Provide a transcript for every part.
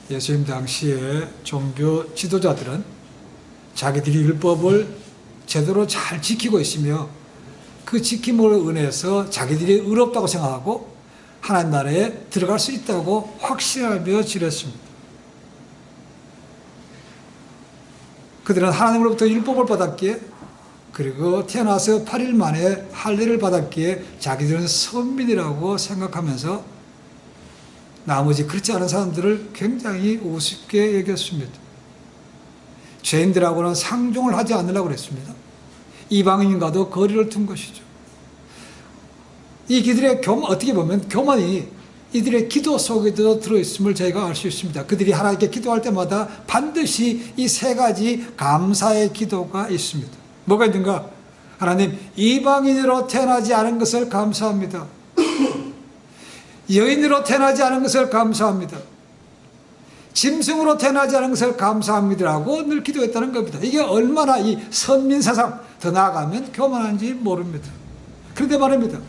예수님 당시에 종교 지도자들은 자기들이 율법을 제대로 잘 지키고 있으며 그 지킴으로 인해서 자기들이 의롭다고 생각하고 하나님 나라에 들어갈 수 있다고 확신하며 지냈습니다. 그들은 하나님으로부터 율법을 받았기에, 그리고 태어나서 8일 만에 할례를 받았기에 자기들은 선민이라고 생각하면서 나머지 그렇지 않은 사람들을 굉장히 우습게 여겼습니다. 죄인들하고는 상종을 하지 않으려고 그랬습니다. 이방인과도 거리를 둔 것이죠. 이 그들의 어떻게 보면 교만이 이들의 기도 속에도 들어있음을 저희가 알 수 있습니다. 그들이 하나님께 기도할 때마다 반드시 이 세 가지 감사의 기도가 있습니다. 뭐가 있는가? 하나님, 이방인으로 태어나지 않은 것을 감사합니다. 여인으로 태어나지 않은 것을 감사합니다. 짐승으로 태어나지 않은 것을 감사합니다라고 늘 기도했다는 겁니다. 이게 얼마나 이 선민사상, 더 나아가면 교만한지 모릅니다. 그런데 말입니다.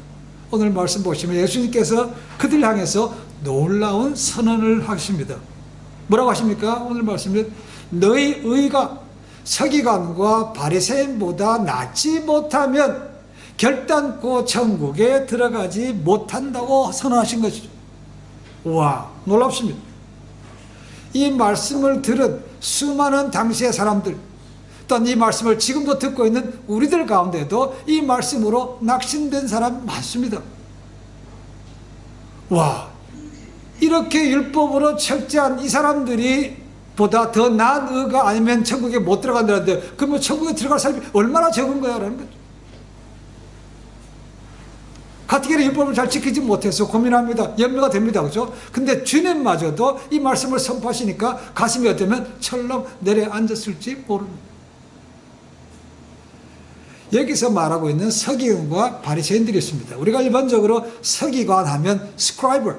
오늘 말씀 보시면 예수님께서 그들 향해서 놀라운 선언을 하십니다. 뭐라고 하십니까? 오늘 말씀은 너희 의가 서기관과 바리새인보다 낫지 못하면 결단코 천국에 들어가지 못한다고 선언하신 것이죠. 와, 놀랍습니다. 이 말씀을 들은 수많은 당시의 사람들, 또한 이 말씀을 지금도 듣고 있는 우리들 가운데도 이 말씀으로 낙심된 사람 많습니다. 와, 이렇게 율법으로 철저한 이 사람들이 보다 더 나은 의가 아니면 천국에 못 들어간다는데, 그러면 천국에 들어갈 사람이 얼마나 적은 거야 라는 거죠. 가뜩이나 율법을 잘 지키지 못해서 고민합니다. 염려가 됩니다. 그죠? 근데 주님마저도 이 말씀을 선포하시니까 가슴이 어쩌면 철렁 내려앉았을지 모릅니다. 여기서 말하고 있는 서기관과 바리새인들이 있습니다. 우리가 일반적으로 서기관 하면 스크라이버,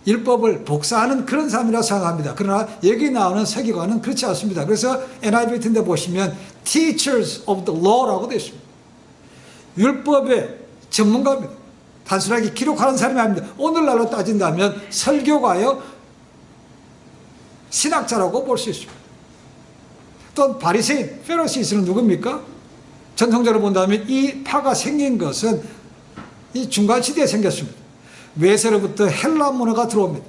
율법을 복사하는 그런 사람이라고 생각합니다. 그러나 여기 나오는 서기관은 그렇지 않습니다. 그래서 NIV 같은 데 보시면 Teachers of the Law라고 되어 있습니다. 율법의 전문가입니다. 단순하게 기록하는 사람이 아닙니다. 오늘날로 따진다면 설교가요, 신학자라고 볼 수 있습니다. 또 바리새인, 페리시스는 누굽니까? 전통적으로 본다면 이 파가 생긴 것은 이 중간시대에 생겼습니다. 외세로부터 헬라 문화가 들어옵니다.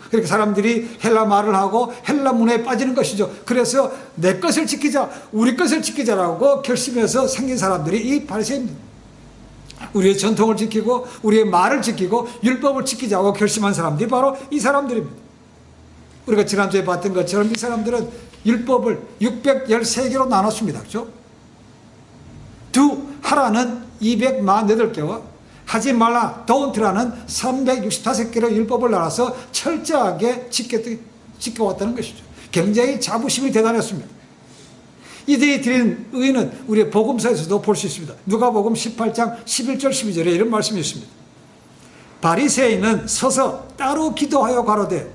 그렇게 사람들이 헬라 말을 하고 헬라 문화에 빠지는 것이죠. 그래서 내 것을 지키자, 우리 것을 지키자라고 결심해서 생긴 사람들이 이 바리새인입니다. 우리의 전통을 지키고 우리의 말을 지키고 율법을 지키자고 결심한 사람들이 바로 이 사람들입니다. 우리가 지난주에 봤던 것처럼 이 사람들은 율법을 613개로 나눴습니다. 그렇죠? 하라는 248개와 하지 말라, don't라는 365개로 율법을 나눠서 철저하게 지켜왔다는 것이죠. 굉장히 자부심이 대단했습니다. 이들이 드린 의는 우리의 복음서에서도 볼 수 있습니다. 누가복음 18장 11절 12절에 이런 말씀이 있습니다. 바리새인은 서서 따로 기도하여 가로되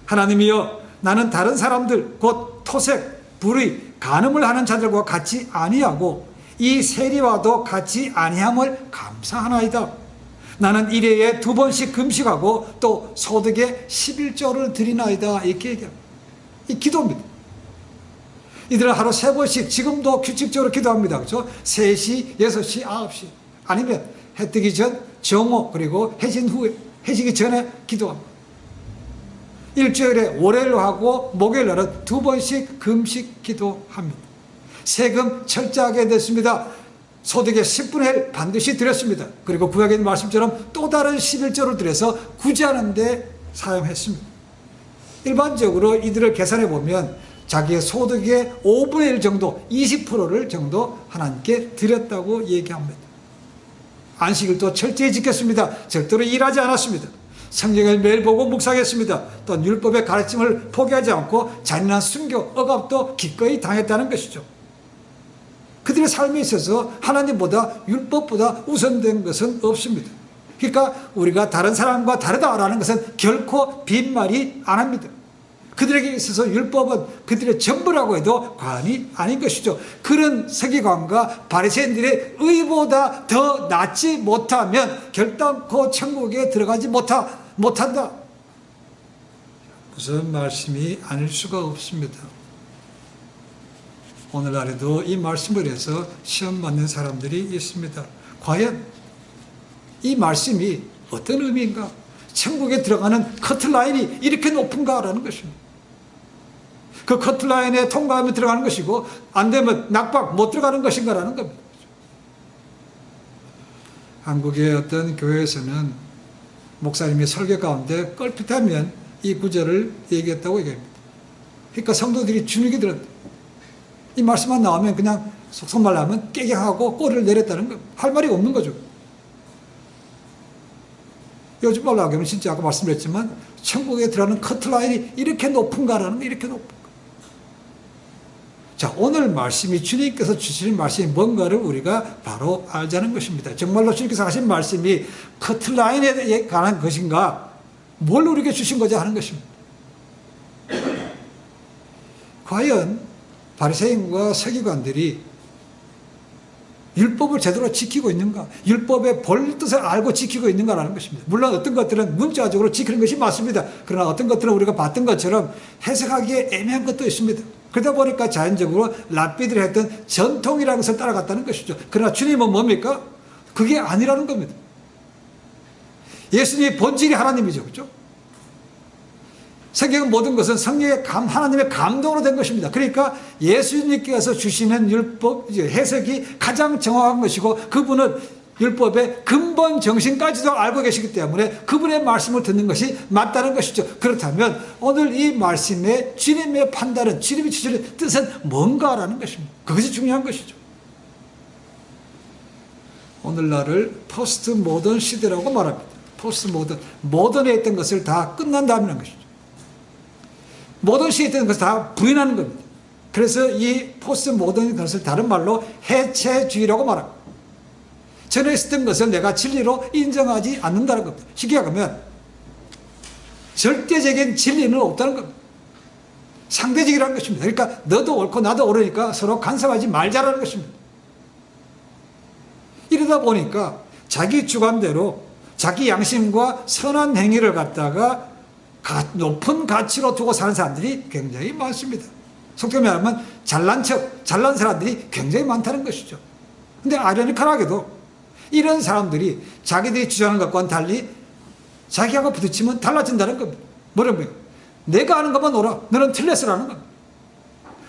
하나님이여, 나는 다른 사람들 곧 토색, 불의, 간음을 하는 자들과 같이 아니하고 이 세리와도 같이 아니함을 감사하나이다. 나는 일회에 2번씩 금식하고 또 소득의 11조를 드리나이다. 이렇게 얘기합니다. 이 기도입니다. 이들은 하루 3번씩 지금도 규칙적으로 기도합니다. 그렇죠? 3시, 6시, 9시 아니면 해 뜨기 전, 정오, 그리고 해진 후에, 해지기 전에 기도합니다. 일주일에 월요일로 하고 목요일 날은 2번씩 금식 기도합니다. 세금 철저하게 냈습니다. 소득의 10분의 1 반드시 드렸습니다. 그리고 구약에 있는 말씀처럼 또 다른 11조를 들여서 구제하는 데 사용했습니다. 일반적으로 이들을 계산해 보면 자기의 소득의 5분의 1 정도, 20%를 정도 하나님께 드렸다고 얘기합니다. 안식일도 철저히 지켰습니다. 절대로 일하지 않았습니다. 성경을 매일 보고 묵상했습니다. 또 율법의 가르침을 포기하지 않고 잔인한 순교, 억압도 기꺼이 당했다는 것이죠. 그들의 삶에 있어서 하나님보다 율법보다 우선된 것은 없습니다. 그러니까 우리가 다른 사람과 다르다라는 것은 결코 빈말이 안 합니다. 그들에게 있어서 율법은 그들의 전부라고 해도 과언이 아닌 것이죠. 그런 서기관과 바리새인들의 의보다 더 낫지 못하면 결단코 천국에 들어가지 못한다. 무서운 말씀이 아닐 수가 없습니다. 오늘날에도 이 말씀을 해서 시험 맞는 사람들이 있습니다. 과연 이 말씀이 어떤 의미인가? 천국에 들어가는 커트라인이 이렇게 높은가라는 것입니다. 그 커트라인에 통과하면 들어가는 것이고 안 되면 낙박 못 들어가는 것인가라는 겁니다. 한국의 어떤 교회에서는 목사님이 설교 가운데 껄핏하면 이 구절을 얘기했다고 얘기합니다. 그러니까 성도들이 주눅이 들었다. 이 말씀만 나오면 그냥 속속말로 하면 깨갱하고 꼬리를 내렸다는 거. 할 말이 없는 거죠. 요즘 말로 하면 진짜 아까 말씀드렸지만 천국에 들어가는 커트라인이 이렇게 높은가라는 거, 이렇게 높은가. 자, 오늘 말씀이 주님께서 주시는 말씀이 뭔가를 우리가 바로 알자는 것입니다. 정말로 주님께서 하신 말씀이 커트라인에 관한 것인가, 뭘 우리에게 주신 거자 하는 것입니다. 과연 바리새인과 서기관들이 율법을 제대로 지키고 있는가? 율법의 본 뜻을 알고 지키고 있는가라는 것입니다. 물론 어떤 것들은 문자적으로 지키는 것이 맞습니다. 그러나 어떤 것들은 우리가 봤던 것처럼 해석하기에 애매한 것도 있습니다. 그러다 보니까 자연적으로 랍비들이 했던 전통이라는 것을 따라갔다는 것이죠. 그러나 주님은 뭡니까? 그게 아니라는 겁니다. 예수님의 본질이 하나님이죠. 그렇죠? 성경의 모든 것은 성령의 하나님의 감동으로 된 것입니다. 그러니까 예수님께서 주시는 율법 해석이 가장 정확한 것이고 그분은 율법의 근본 정신까지도 알고 계시기 때문에 그분의 말씀을 듣는 것이 맞다는 것이죠. 그렇다면 오늘 이 말씀의 주님의 판단은, 주님이 주시는 뜻은 뭔가라는 것입니다. 그것이 중요한 것이죠. 오늘날을 포스트 모던 시대라고 말합니다. 포스트 모던, 모던에 있던 것을 다 끝난다는 것이죠. 모던 시대에 있던 것을 다 부인하는 겁니다. 그래서 이 포스트 모던 것을 다른 말로 해체주의라고 말합니다. 전에 있었던 것을 내가 진리로 인정하지 않는다는 겁니다. 쉽게 하면 절대적인 진리는 없다는 겁니다. 상대적이라는 것입니다. 그러니까 너도 옳고 나도 옳으니까 서로 간섭하지 말자라는 것입니다. 이러다 보니까 자기 주관대로 자기 양심과 선한 행위를 갖다가 높은 가치로 두고 사는 사람들이 굉장히 많습니다. 속되게 말하면 잘난 척, 잘난 사람들이 굉장히 많다는 것이죠. 근데 아이러니컬하게도 이런 사람들이 자기들이 주장하는 것과는 달리 자기하고 부딪히면 달라진다는 겁니다. 뭐라고요? 내가 아는 것만 옳아. 너는 틀렸으라는 겁니다.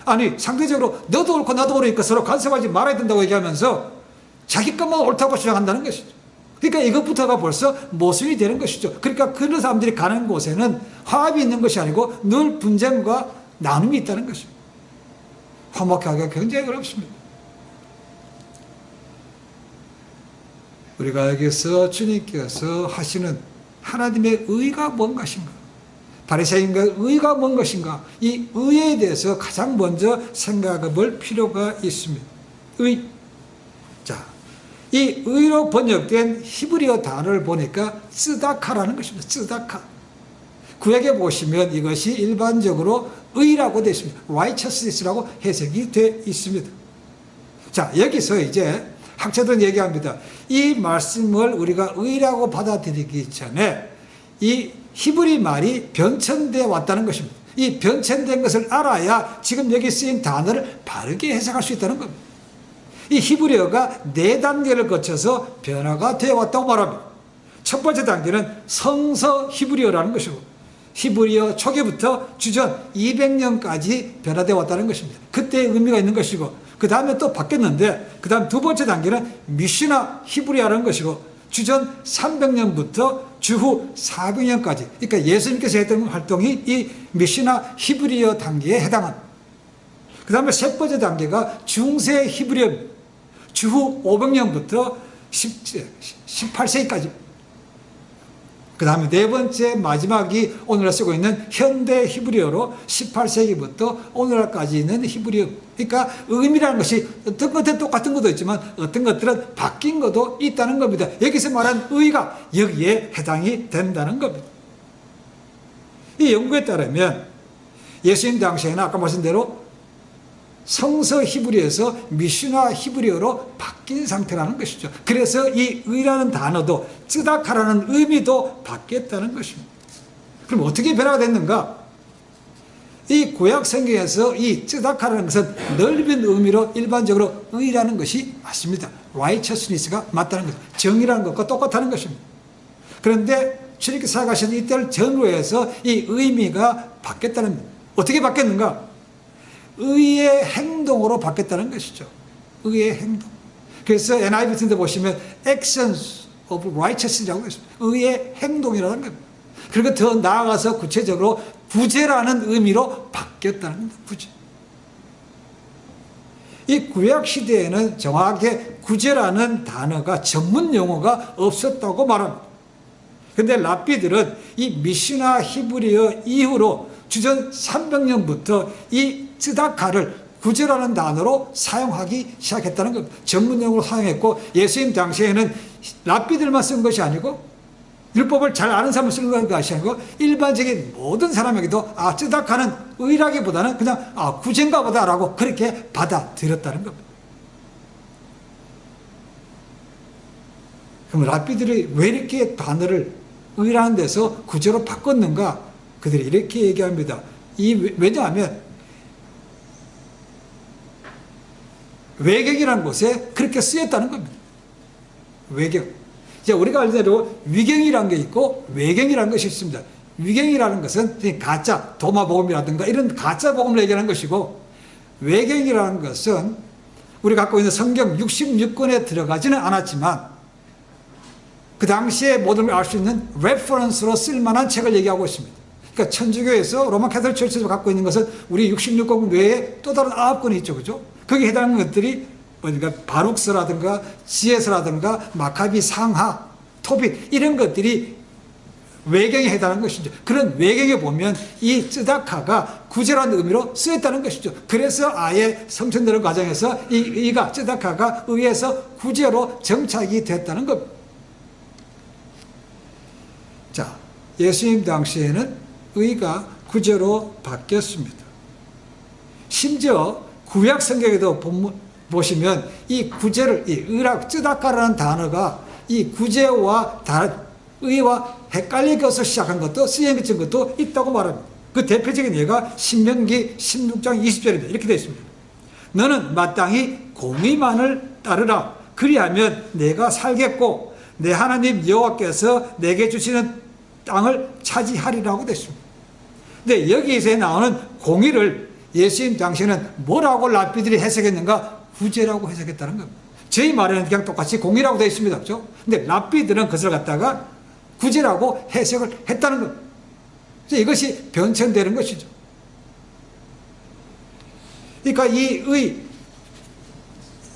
아니, 상대적으로 너도 옳고 나도 옳으니까 서로 간섭하지 말아야 된다고 얘기하면서 자기 것만 옳다고 주장한다는 것이죠. 그러니까 이것부터가 벌써 모순이 되는 것이죠. 그러니까 그런 사람들이 가는 곳에는 화합이 있는 것이 아니고 늘 분쟁과 나눔이 있다는 것입니다. 화목하기가 굉장히 어렵습니다. 우리가 여기서 주님께서 하시는 하나님의 의가 뭔 것인가? 바리새인과 의가 뭔 것인가? 이 의에 대해서 가장 먼저 생각해 볼 필요가 있습니다. 의. 자, 이 의로 번역된 히브리어 단어를 보니까 쓰다카라는 것입니다. 쓰다카. 구약에 보시면 이것이 일반적으로 의라고 되어 있습니다. righteousness라고 해석이 되어 있습니다. 자, 여기서 이제 학자들은 얘기합니다. 이 말씀을 우리가 의라고 받아들이기 전에 이 히브리 말이 변천되어 왔다는 것입니다. 이 변천된 것을 알아야 지금 여기 쓰인 단어를 바르게 해석할 수 있다는 겁니다. 이 히브리어가 4단계를 거쳐서 변화가 되어 왔다고 말합니다. 첫 번째 단계는 성서 히브리어라는 것이고 히브리어 초기부터 주전 200년까지 변화되어 왔다는 것입니다. 그때의 의미가 있는 것이고 그 다음에 또 바뀌었는데 그 다음 두 번째 단계는 미시나 히브리어라는 것이고 주전 300년부터 주후 400년까지 그러니까 예수님께서 했던 활동이 이 미시나 히브리어 단계에 해당합니다. 그 다음에 세 번째 단계가 중세 히브리어 주후 500년부터 18세기까지 그 다음에 네 번째 마지막이 오늘날 쓰고 있는 현대 히브리어로 18세기부터 오늘날까지 있는 히브리어. 그러니까 의미라는 것이 어떤 것들은 똑같은 것도 있지만 어떤 것들은 바뀐 것도 있다는 겁니다. 여기서 말한 의가 여기에 해당이 된다는 겁니다. 이 연구에 따르면 예수님 당시에는 아까 말씀한 대로 성서 히브리어에서 미슈나 히브리어로 바뀐 상태라는 것이죠. 그래서 이 의라는 단어도 쯔다카라는 의미도 바뀌었다는 것입니다. 그럼 어떻게 변화가 됐는가? 이 구약 성경에서 이 쯔다카라는 것은 넓은 의미로 일반적으로 의라는 것이 맞습니다. righteousness가 맞다는 것, 정의라는 것과 똑같다는 것입니다. 그런데 출애굽기 사가신 이때를 전후로 해서 이 의미가 바뀌었다는, 어떻게 바뀌었는가? 의의 행동으로 바뀌었다는 것이죠. 의의 행동. 그래서 NIV 같은 데 보시면 actions of righteousness라고 했습니다. 의의 행동이라는 겁니다. 그리고 더 나아가서 구체적으로 구제라는 의미로 바뀌었다는 겁니다. 구제. 이 구약 시대에는 정확하게 구제라는 단어가, 전문 용어가 없었다고 말합니다. 그런데 랍비들은 이 미시나 히브리어 이후로 주전 300년부터 이 쯔다카를 구제라는 단어로 사용하기 시작했다는 겁니다. 전문 용어로 사용했고, 예수님 당시에는 랍비들만 쓴 것이 아니고 율법을 잘 아는 사람을 쓰는 것이 아니고 일반적인 모든 사람에게도 쯔다카는 의라기보다는 그냥 구제인가 보다라고 그렇게 받아들였다는 겁니다. 그럼 랍비들이 왜 이렇게 단어를 의라는 데서 구제로 바꿨는가? 그들이 이렇게 얘기합니다. 왜냐하면 외경이라는 곳에 그렇게 쓰였다는 겁니다. 외경. 이제 우리가 알대로 위경이라는 게 있고 외경이라는 것이 있습니다. 위경이라는 것은 가짜, 도마복음이라든가 이런 가짜 복음을 얘기하는 것이고, 외경이라는 것은 우리가 갖고 있는 성경 66권에 들어가지는 않았지만 그 당시에 모든 걸 알 수 있는 레퍼런스로 쓸만한 책을 얘기하고 있습니다. 그러니까 천주교에서 로마 캐톨릭 철치에서 갖고 있는 것은 우리 66권 외에 또 다른 9권이 있죠. 그죠? 거기에 해당하는 것들이 그러니까 바룩서라든가 지혜서라든가 마카비 상하, 토빗 이런 것들이 외경에 해당하는 것이죠. 그런 외경에 보면 이 쯔다카가 구제라는 의미로 쓰였다는 것이죠. 그래서 아예 성천되는 과정에서 이가 쯔다카가 의에서 구제로 정착이 됐다는 겁니다. 자, 예수님 당시에는 의가 구제로 바뀌었습니다. 심지어 구약 성경에도 보시면 이 구제를, 이 의라, 쯔다카라는 단어가 이 구제와 의와 헷갈릴 것을 시작한 것도, 쓰여진 것도 있다고 말합니다. 그 대표적인 예가 신명기 16장 20절입니다. 이렇게 되어 있습니다. 너는 마땅히 공의만을 따르라. 그리하면 내가 살겠고 내 하나님 여호와께서 내게 주시는 땅을 차지하리라고 되어 있습니다. 근데 여기에서 나오는 공의를 예수님 당시에는 뭐라고 랍비들이 해석했는가? 구제라고 해석했다는 겁니다. 저희 말에는 그냥 똑같이 공의라고 되어 있습니다. 그렇죠? 근데 랍비들은 그것을 갖다가 구제라고 해석을 했다는 겁니다. 이것이 변천되는 것이죠. 그러니까 이 의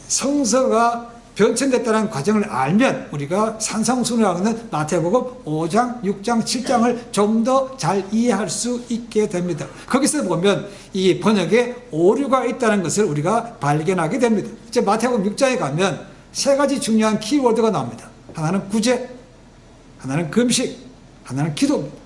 성서가 변천됐다는 과정을 알면 우리가 산상순이라고 하는 마태복음 5장, 6장, 7장을 좀 더 잘 이해할 수 있게 됩니다. 거기서 보면 이 번역에 오류가 있다는 것을 우리가 발견하게 됩니다. 이제 마태복음 6장에 가면 세 가지 중요한 키워드가 나옵니다. 하나는 구제, 하나는 금식, 하나는 기도입니다.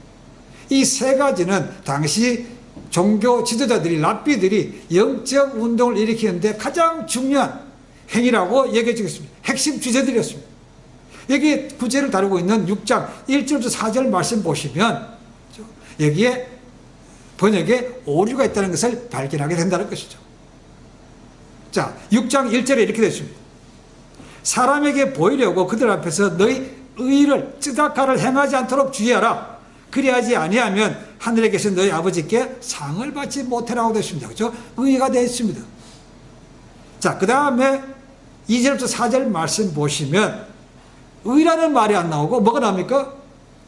이 세 가지는 당시 종교 지도자들이, 랍비들이 영적 운동을 일으키는데 가장 중요한 행위라고 얘기해 주겠습니다. 핵심 주제들이었습니다. 여기 구제를 다루고 있는 6장 1절부터 4절 말씀 보시면 여기에 번역에 오류가 있다는 것을 발견하게 된다는 것이죠. 자, 6장 1절에 이렇게 되어 있습니다. 사람에게 보이려고 그들 앞에서 너희 의를, 쯔다카를 행하지 않도록 주의하라. 그리하지 아니하면 하늘에 계신 너희 아버지께 상을 받지 못하라고 되어 있습니다. 그렇죠? 의가 되어 있습니다. 자, 그 다음에 2절부터 4절 말씀 보시면 의라는 말이 안 나오고 뭐가 나옵니까?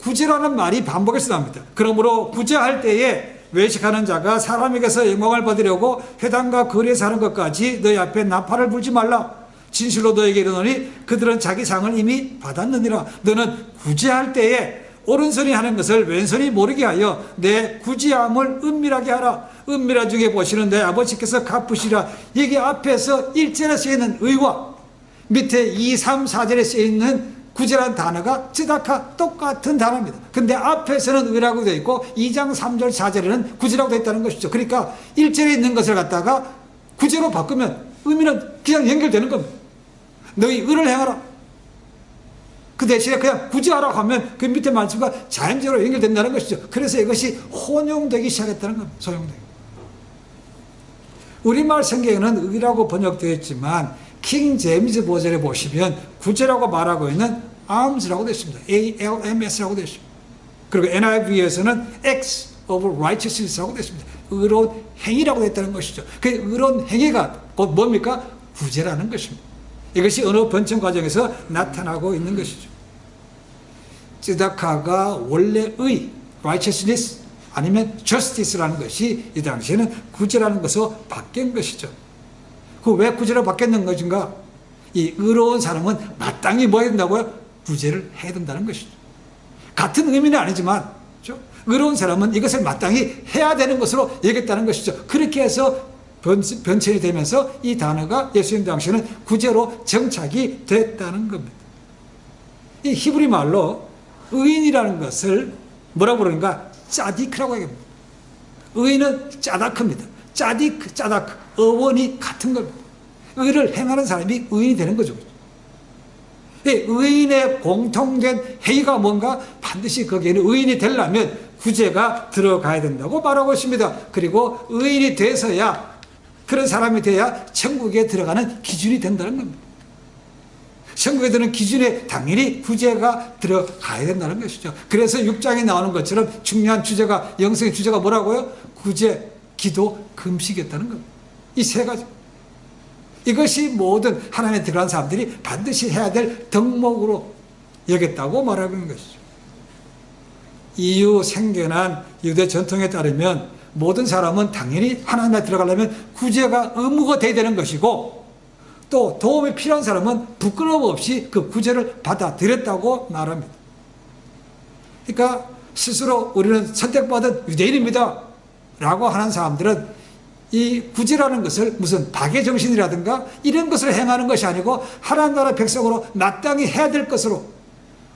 구제라는 말이 반복해서 나옵니다. 그러므로 구제할 때에 외식하는 자가 사람에게서 영광을 받으려고 회당과 거리에서 하는 것까지 너희 앞에 나팔을 불지 말라. 진실로 너에게 이르노니 그들은 자기 상을 이미 받았느니라. 너는 구제할 때에 오른손이 하는 것을 왼손이 모르게 하여 내 구제함을 은밀하게 하라. 은밀한 중에 보시는 내 아버지께서 갚으시라. 여기 앞에서 1절에 쓰여있는 의와 밑에 2, 3, 4절에 쓰여있는 구제라는 단어가 쯔다카 똑같은 단어입니다. 근데 앞에서는 의라고 되어 있고 2장 3절 4절에는 구제라고 되어 있다는 것이죠. 그러니까 1절에 있는 것을 갖다가 구제로 바꾸면 의미는 그냥 연결되는 겁니다. 너희 의를 행하라. 그 대신에 그냥 구제하라고 하면 그 밑에 말씀과 자연적으로 연결된다는 것이죠. 그래서 이것이 혼용되기 시작했다는 겁니다. 소용되기. 우리말 성경에는 의라고 번역되어 있지만 킹 제임스 버전에 보시면 구제라고 말하고 있는 alms라고 되어 있습니다. ALMS라고 되어 있습니다. 그리고 NIV에서는 acts of righteousness라고 되어 있습니다. 의로운 행위라고 되어 있다는 것이죠. 그 의로운 행위가 곧 뭡니까? 구제라는 것입니다. 이것이 언어 번청 과정에서 나타나고 있는 것이죠. 쯔다카가 원래 의, righteousness 아니면 justice라는 것이 이 당시에는 구제라는 것으로 바뀐 것이죠. 그 왜 구제로 바뀌었는 것인가? 이 의로운 사람은 마땅히 뭐 해야 된다고요? 구제를 해야 된다는 것이죠. 같은 의미는 아니지만 그렇죠? 의로운 사람은 이것을 마땅히 해야 되는 것으로 여겼다는 것이죠. 그렇게 해서 변천이 되면서 이 단어가 예수님 당시에는 구제로 정착이 됐다는 겁니다. 이 히브리 말로 의인이라는 것을 뭐라고 그러는가? 짜디크라고 얘기합니다. 의인은 짜다크입니다. 짜디크, 짜다크, 어원이 같은 겁니다. 의를 행하는 사람이 의인이 되는 거죠. 의인의 공통된 행위가 뭔가 반드시 거기에는 의인이 되려면 구제가 들어가야 된다고 말하고 있습니다. 그리고 의인이 돼서야 그런 사람이 돼야 천국에 들어가는 기준이 된다는 겁니다. 천국에 드는 기준에 당연히 구제가 들어가야 된다는 것이죠. 그래서 6장에 나오는 것처럼 중요한 주제가 영성의 주제가 뭐라고요? 구제, 기도, 금식이었다는 겁니다. 이 세 가지. 이것이 모든 하나님에 들어간 사람들이 반드시 해야 될 덕목으로 여겼다고 말하고 있는 것이죠. 이유 생겨난 유대 전통에 따르면 모든 사람은 당연히 하나님에 들어가려면 구제가 의무가 돼야 되는 것이고 또 도움이 필요한 사람은 부끄러움 없이 그 구제를 받아들였다고 말합니다. 그러니까 스스로 우리는 선택받은 유대인입니다 라고 하는 사람들은 이 구제라는 것을 무슨 박애정신이라든가 이런 것을 행하는 것이 아니고 하나님 나라 백성으로 마땅히 해야 될 것으로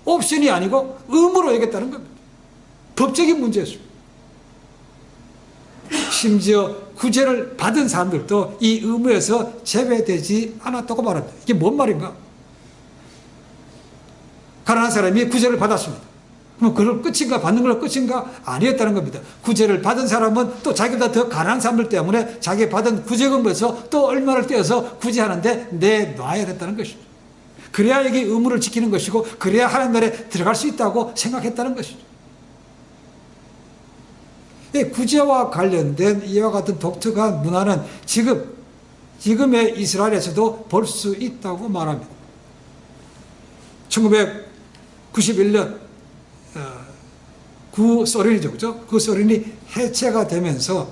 옵션이 아니고 의무로 여겼다는 겁니다. 법적인 문제였습니다. 심지어 구제를 받은 사람들도 이 의무에서 제외되지 않았다고 말합니다. 이게 뭔 말인가? 가난한 사람이 구제를 받았습니다. 그럼 그걸 끝인가? 받는 걸 끝인가? 아니었다는 겁니다. 구제를 받은 사람은 또 자기보다 더 가난한 사람들 때문에 자기 받은 구제금에서 또 얼마를 떼어서 구제하는데 내놔야 됐다는 것이죠. 그래야 이게 의무를 지키는 것이고 그래야 하나님 나라에 들어갈 수 있다고 생각했다는 것이죠. 구제와 관련된 이와 같은 독특한 문화는 지금의 이스라엘에서도 볼 수 있다고 말합니다. 1991년 구소련이죠, 그죠? 그 소련이 해체가 되면서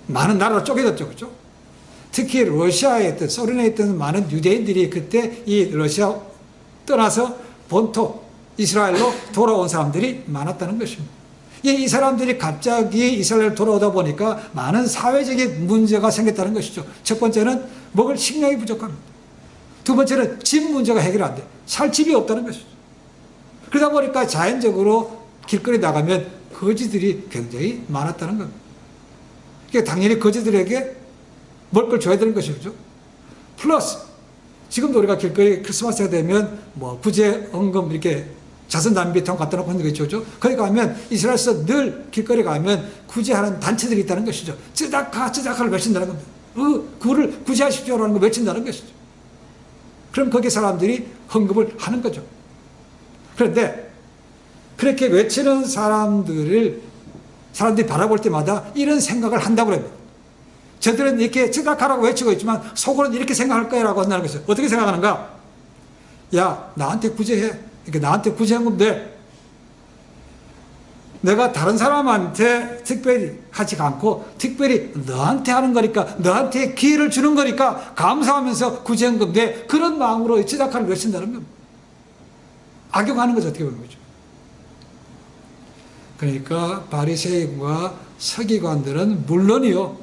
많은 나라로 쪼개졌죠, 그죠? 특히 러시아에 있던, 소련에 있던 많은 유대인들이 그때 이 러시아 떠나서 본토 이스라엘로 돌아온 사람들이 많았다는 것입니다. 이 사람들이 갑자기 이스라엘 돌아오다 보니까 많은 사회적인 문제가 생겼다는 것이죠. 첫 번째는 먹을 식량이 부족합니다. 두 번째는 집 문제가 해결 안 돼. 살 집이 없다는 것이죠. 그러다 보니까 자연적으로 길거리 나가면 거지들이 굉장히 많았다는 겁니다. 그러니까 당연히 거지들에게 먹을 걸 줘야 되는 것이죠. 플러스 지금도 우리가 길거리 크리스마스가 되면 뭐 구제 헌금 이렇게 자선 담비통 갖다 놓고 있는 거 있죠. 거기 가면 이스라엘에서 늘 길거리 가면 구제하는 단체들이 있다는 것이죠. 쯔다카를 외친다는 겁니다. 구를 구제하십시오라는 걸 외친다는 것이죠. 그럼 거기 사람들이 헌금을 하는 거죠. 그런데 그렇게 외치는 사람들이 바라볼 때마다 이런 생각을 한다고 합니다. 저들은 이렇게 쯔다카라고 외치고 있지만 속으로는 이렇게 생각할 거라고 한다는 것이죠. 어떻게 생각하는가? 야, 나한테 구제해. 그러니까 나한테 구제헌금 돼. 내가 다른 사람한테 특별히 하지 않고 특별히 너한테 하는 거니까 너한테 기회를 주는 거니까 감사하면서 구제헌금 돼. 그런 마음으로 쯔다카를 외친다는 겁니다. 악용하는 거죠. 어떻게 보면 거죠. 그러니까 바리새인과 서기관들은 물론이요.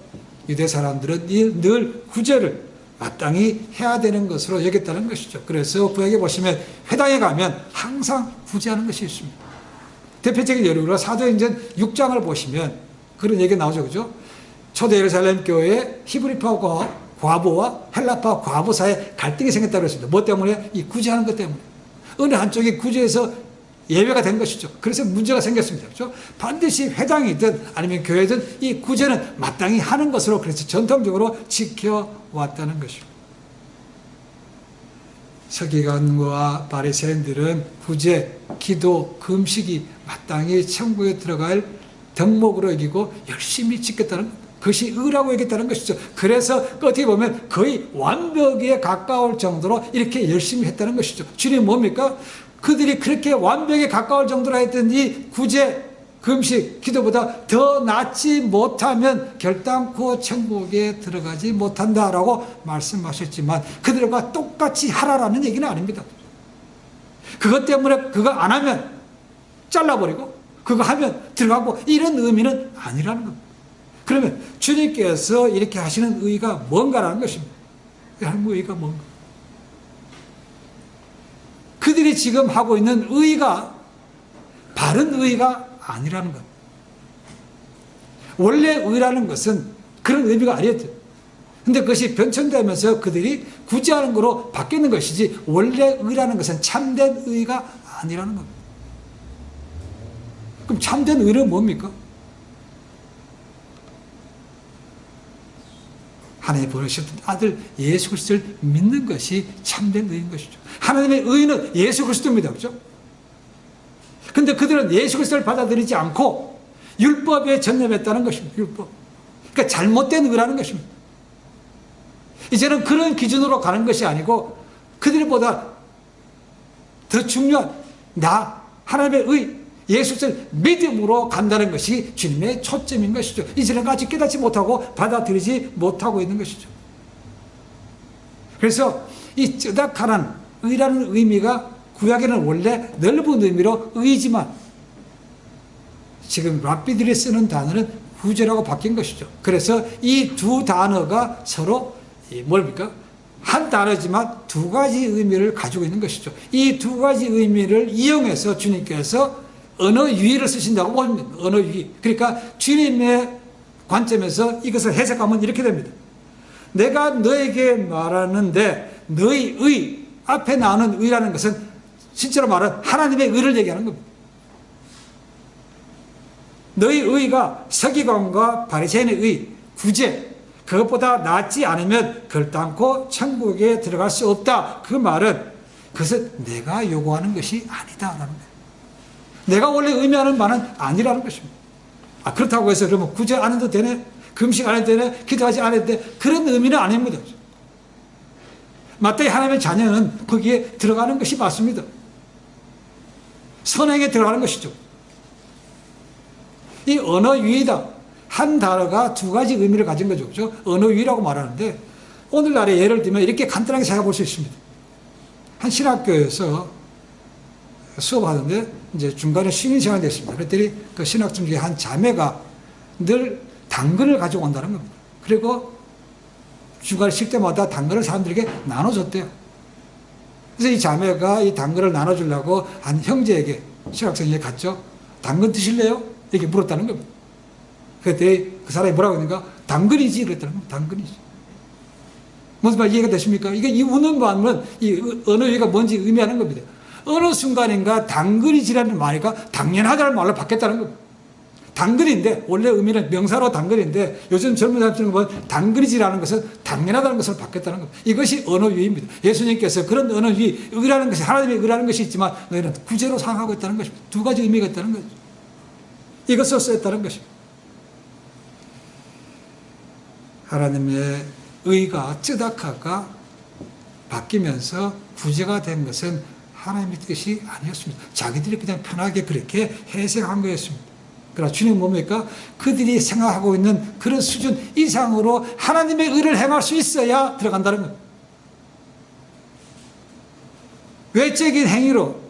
유대 사람들은 늘 구제를 마땅히 해야 되는 것으로 여겼다는 것이죠. 그래서 구약에 보시면 회당에 가면 항상 구제하는 것이 있습니다. 대표적인 예로 사도행전 6장을 보시면 그런 얘기가 나오죠. 그죠? 초대 예루살렘 교회에 히브리파 과부와 헬라파 과부 사이에 갈등이 생겼다고 했습니다. 뭐 때문에? 이 구제하는 것 때문에. 어느 한쪽이 구제해서 예외가 된 것이죠. 그래서 문제가 생겼습니다. 그렇죠? 반드시 회당이든 아니면 교회든 이 구제는 마땅히 하는 것으로 그래서 전통적으로 지켜왔다는 것입니다. 서기관과 바리새인들은 구제, 기도, 금식이 마땅히 천국에 들어갈 덕목으로 여기고 열심히 지켰다는 그것이 의라고 여겼다는 것이죠. 그래서 어떻게 보면 거의 완벽에 가까울 정도로 이렇게 열심히 했다는 것이죠. 주님 뭡니까? 그들이 그렇게 완벽에 가까울 정도로 했던 이 구제, 금식, 기도보다 더 낫지 못하면 결단코 천국에 들어가지 못한다라고 말씀하셨지만 그들과 똑같이 하라라는 얘기는 아닙니다. 그것 때문에 그거 안 하면 잘라버리고 그거 하면 들어가고 이런 의미는 아니라는 겁니다. 그러면 주님께서 이렇게 하시는 의의가 뭔가라는 것입니다. 하나님의 의의가 뭔가? 그들이 지금 하고 있는 의의가 바른 의의가 아니라는 것. 원래 의라는 것은 그런 의미가 아니었죠. 근데 그것이 변천되면서 그들이 구제하는 거로 바뀌는 것이지 원래 의라는 것은 참된 의가 아니라는 겁니다. 그럼 참된 의는 뭡니까? 하나님이 보내셨던 아들 예수 그리스도를 믿는 것이 참된 의인 것이죠. 하나님의 의는 예수 그리스도입니다. 그렇죠? 근데 그들은 예수 그리스도를 받아들이지 않고 율법에 전념했다는 것입니다. 율법. 그러니까 잘못된 의라는 것입니다. 이제는 그런 기준으로 가는 것이 아니고 그들보다 더 중요한 하나님의 의, 예수 그리스도를 믿음으로 간다는 것이 주님의 초점인 것이죠. 이제는 아직 깨닫지 못하고 받아들이지 못하고 있는 것이죠. 그래서 이 쩌닥하는 의라는 의미가 구약에는 원래 넓은 의미로 의지만 지금 랍비들이 쓰는 단어는 구제라고 바뀐 것이죠. 그래서 이 두 단어가 서로 뭡니까? 한 단어지만 두 가지 의미를 가지고 있는 것이죠. 이 두 가지 의미를 이용해서 주님께서 언어 유희를 쓰신다고 봅니다. 언어 유희. 그러니까 주님의 관점에서 이것을 해석하면 이렇게 됩니다. 내가 너에게 말하는데 너의 의, 앞에 나오는 의라는 것은 실제로 말은 하나님의 의를 얘기하는 겁니다. 너의 의가 서기관과 바리새인의 의, 구제, 그것보다 낫지 않으면 결단코 천국에 들어갈 수 없다. 그 말은 그것은 내가 요구하는 것이 아니다라는 거예요. 내가 원래 의미하는 말은 아니라는 것입니다. 그렇다고 해서 그러면 구제 안 해도 되네? 금식 안 해도 되네? 기도하지 않아도 돼? 그런 의미는 아닙니다. 마땅히 하나님의 자녀는 거기에 들어가는 것이 맞습니다. 선행에 들어가는 것이죠. 이 언어 유희다. 한 단어가 두 가지 의미를 가진 거죠. 그렇죠? 언어 유희라고 말하는데 오늘날에 예를 들면 이렇게 간단하게 생각해 수 있습니다. 한 신학교에서 수업하는데 이제 중간에 쉬는 시간이 됐습니다. 그랬더니 그 신학생 중에 한 자매가 늘 당근을 가지고 온다는 겁니다. 그리고 중간에 쉴 때마다 당근을 사람들에게 나눠줬대요. 그래서 이 자매가 이 당근을 나눠주려고 한 형제에게 신학생에게 갔죠. 당근 드실래요? 이렇게 물었다는 겁니다. 그랬더니 그 사람이 뭐라고 했는가? 당근이지 그랬다는 겁니다. 당근이지. 무슨 말 이해가 되십니까? 이게 이 우는 마음은 이 언어 유희가 뭔지 의미하는 겁니다. 어느 순간인가 당근이지라는 말이가 당연하다는 말로 바뀌었다는 겁니다. 당근인데 원래 의미는 명사로 당근인데 요즘 젊은 사람들은 보면 당근이지라는 것은 당연하다는 것으로 바뀌었다는 겁니다. 이것이 언어 유희입니다. 예수님께서 그런 언어 유희, 의라는 것이 하나님의 의라는 것이 있지만 너희는 구제로 생각하고 있다는 것입니다. 두 가지 의미가 있다는 거죠. 이것을 쓰였다는 것입니다. 하나님의 의가 쯔다카가 바뀌면서 구제가 된 것은 하나님의 뜻이 아니었습니다. 자기들이 그냥 편하게 그렇게 해석한 거였습니다. 그러나 주님 뭡니까? 그들이 생각하고 있는 그런 수준 이상으로 하나님의 의를 행할 수 있어야 들어간다는 겁니다. 외적인 행위로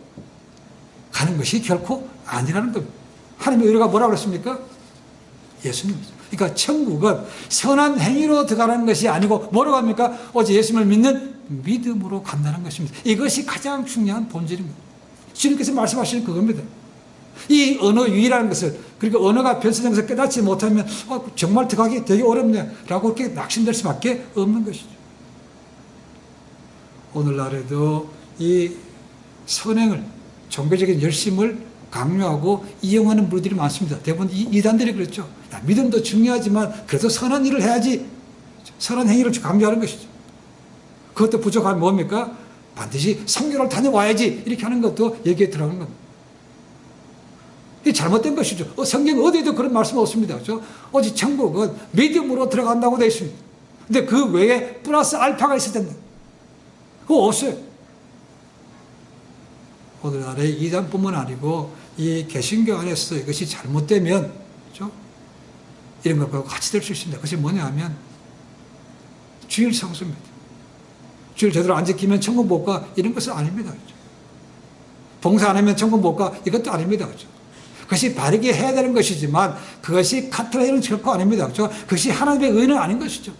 가는 것이 결코 아니라는 겁니다. 하나님의 의가 뭐라고 그랬습니까? 예수님입니다. 그러니까 천국은 선한 행위로 들어가는 것이 아니고 뭐라고 합니까? 오직 예수님을 믿는 믿음으로 간다는 것입니다. 이것이 가장 중요한 본질입니다. 주님께서 말씀하시는 그겁니다. 이 언어 유희라는 것을 그리고 언어가 변성된 것을 깨닫지 못하면 정말 들어가기 되게 어렵네 라고 이렇게 낙심될 수밖에 없는 것이죠. 오늘날에도 이 선행을 종교적인 열심을 강요하고 이용하는 무리들이 많습니다. 대부분 이단들이 그랬죠. 믿음도 중요하지만 그래도 선한 일을 해야지, 선한 행위를 강조하는 것이죠. 그것도 부족하면 뭡니까? 반드시 성교를 다녀와야지 이렇게 하는 것도 여기에 들어가는 겁니다. 이게 잘못된 것이죠. 성경 어디에도 그런 말씀 없습니다. 그렇죠? 오직 천국은 믿음으로 들어간다고 되어 있습니다. 근데 그 외에 플러스 알파가 있어야 된다. 그거 없어요. 오늘날의 이단뿐만 아니고 이 개신교 안에서 이것이 잘못되면, 그렇죠? 이런 것과 같이 될 수 있습니다. 그것이 뭐냐 하면 주일 성수입니다. 주일 제대로 안 지키면 천국 못 가, 이런 것은 아닙니다. 그렇죠? 봉사 안 하면 천국 못 가, 이것도 아닙니다. 그렇죠? 그것이 바르게 해야 되는 것이지만 그것이 카트라이는 결코 아닙니다. 그렇죠? 그것이 하나님의 의는 아닌 것이죠.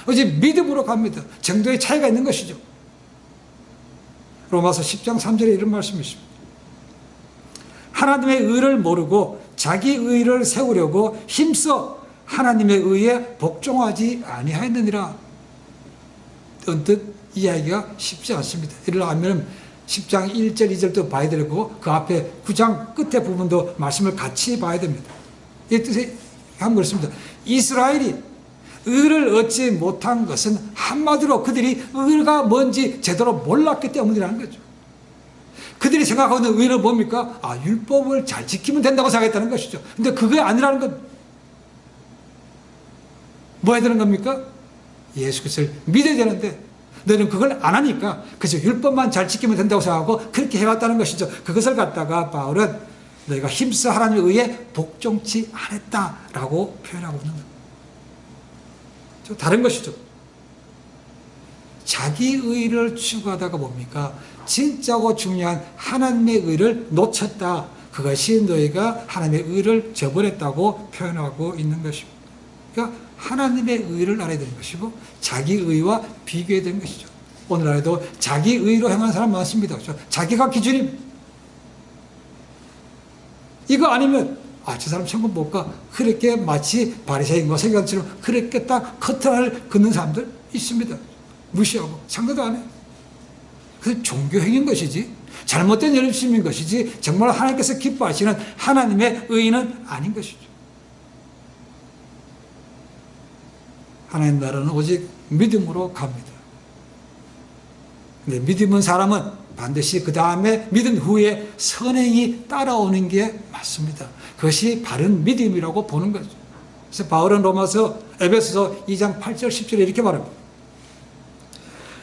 오직 믿음으로 갑니다. 정도의 차이가 있는 것이죠. 로마서 10장 3절에 이런 말씀이 있습니다. 하나님의 의를 모르고 자기 의를 세우려고 힘써 하나님의 의에 복종하지 아니하였느니라. 언뜻 이야기가 쉽지 않습니다. 이를 하면 10장 1절 2절도 봐야 되고 그 앞에 9장 끝에 부분도 말씀을 같이 봐야 됩니다. 이 뜻이 하면 그렇습니다. 이스라엘이 의를 얻지 못한 것은 한마디로 그들이 의가 뭔지 제대로 몰랐기 때문이라는 거죠. 그들이 생각하는 의는 뭡니까? 율법을 잘 지키면 된다고 생각했다는 것이죠. 근데 그게 아니라는 것. 뭐 해야 되는 겁니까? 예수 그리스도를 믿어야 되는데 너는 그걸 안 하니까 그저 율법만 잘 지키면 된다고 생각하고 그렇게 해왔다는 것이죠. 그것을 갖다가 바울은 너희가 힘써 하나님의 의에 복종치 않았다라고 표현하고 있는 겁니다. 좀 다른 것이죠. 자기 의를 추구하다가 뭡니까? 진짜고 중요한 하나님의 의를 놓쳤다. 그것이 너희가 하나님의 의를 저버렸다고 표현하고 있는 것입니다. 그러니까 하나님의 의를 알아야 되는 것이고 자기 의와 비교해야 되는 것이죠. 오늘날에도 자기 의로 행하는 사람 많습니다. 그렇죠? 자기가 기준입니다. 이거 아니면 저 사람 천국 못 가. 그렇게 마치 바리새인과 서기관처럼 그렇게 딱 커튼을 긋는 사람들 있습니다. 무시하고 상대도 안 해. 그래서 종교행위인 것이지 잘못된 열심인 것이지 정말 하나님께서 기뻐하시는 하나님의 의는 아닌 것이죠. 하나님 나라는 오직 믿음으로 갑니다. 근데 믿음은 사람은 반드시 그 다음에 믿은 후에 선행이 따라오는 게 맞습니다. 그것이 바른 믿음이라고 보는 거죠. 그래서 바울은 에베소서 2장 8절 10절에 이렇게 말합니다.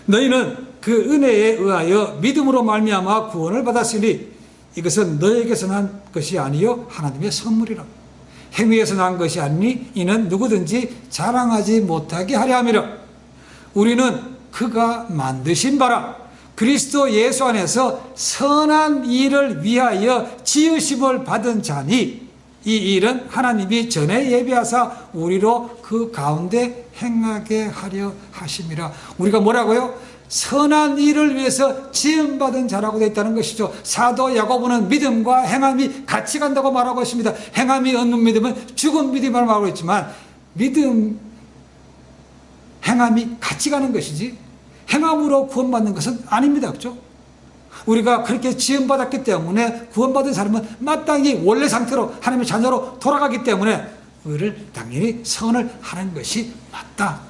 너희는 그 은혜에 의하여 믿음으로 말미암아 구원을 받았으니 이것은 너에게서 난 것이 아니요 하나님의 선물이라. 행위에서 난 것이 아니니 이는 누구든지 자랑하지 못하게 하려 함이라. 우리는 그가 만드신 바라 그리스도 예수 안에서 선한 일을 위하여 지으심을 받은 자니 이 일은 하나님이 전에 예비하사 우리로 그 가운데 행하게 하려 하심이라. 우리가 뭐라고요? 선한 일을 위해서 지음받은 자라고 되어 있다는 것이죠. 사도 야고보는 믿음과 행함이 같이 간다고 말하고 있습니다. 행함이 없는 믿음은 죽은 믿음을 말하고 있지만 믿음, 행함이 같이 가는 것이지 행함으로 구원받는 것은 아닙니다. 그렇죠? 우리가 그렇게 지음받았기 때문에 구원받은 사람은 마땅히 원래 상태로 하나님의 자녀로 돌아가기 때문에 의를 당연히 선을 하는 것이 맞다.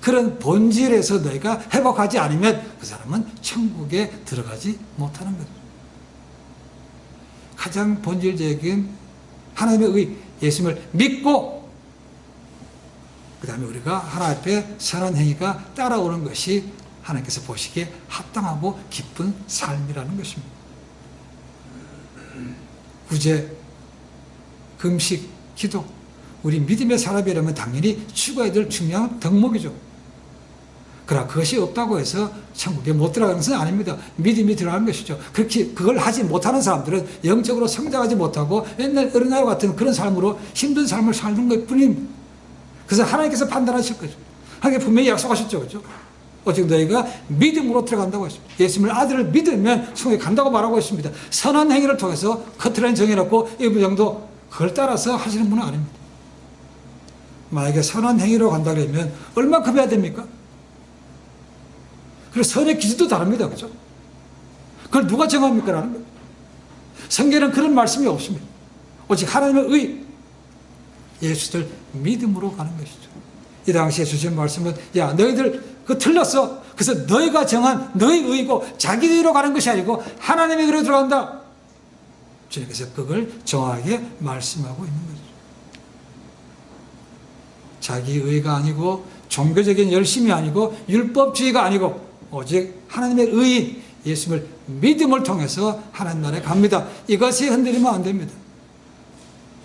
그런 본질에서 너희가 회복하지 않으면 그 사람은 천국에 들어가지 못하는 거죠. 가장 본질적인 하나님의 의, 예수님을 믿고 그 다음에 우리가 하나님 앞에 선한 행위가 따라오는 것이 하나님께서 보시기에 합당하고 기쁜 삶이라는 것입니다. 구제, 금식, 기도, 우리 믿음의 사람이라면 당연히 추구해야 될 중요한 덕목이죠. 그러나 그것이 없다고 해서 천국에 못 들어가는 것은 아닙니다. 믿음이 들어가는 것이죠. 그렇게 그걸 하지 못하는 사람들은 영적으로 성장하지 못하고 옛날 어린아이와 같은 그런 삶으로 힘든 삶을 사는 것 뿐입니다. 그래서 하나님께서 판단하실 거죠. 하나님께 분명히 약속하셨죠. 그렇죠? 오직 너희가 믿음으로 들어간다고 했습니다. 예수님을 아들을 믿으면 천국에 간다고 말하고 있습니다. 선한 행위를 통해서 커트라인 정해놓고 이 정도 그걸 따라서 하시는 분은 아닙니다. 만약에 선한 행위로 간다 그러면 얼마큼 해야 됩니까? 그리고 선의 기준도 다릅니다. 그죠? 그걸 누가 정합니까? 라는 거예요. 성경에는 그런 말씀이 없습니다. 오직 하나님의 의, 예수를 믿음으로 가는 것이죠. 이 당시에 주신 말씀은 야 너희들 그 틀렸어. 그래서 너희가 정한 너희 의고 자기 의로 가는 것이 아니고 하나님의 의로 들어간다. 주님께서 그걸 정확하게 말씀하고 있는 거죠. 자기 의가 아니고 종교적인 열심이 아니고 율법주의가 아니고 오직 하나님의 의인 예수를 믿음을 통해서 하나님 나라에 갑니다. 이것이 흔들리면 안 됩니다.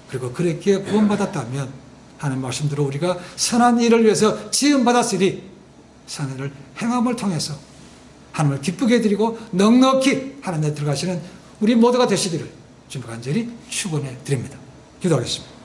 그리고 그렇게 구원받았다면 하나님 말씀대로 우리가 선한 일을 위해서 지음받았으니 선한 일을 행함을 통해서 하나님을 기쁘게 해드리고 넉넉히 하나님에 들어가시는 우리 모두가 되시기를 주님 간절히 축원해 드립니다. 기도하겠습니다.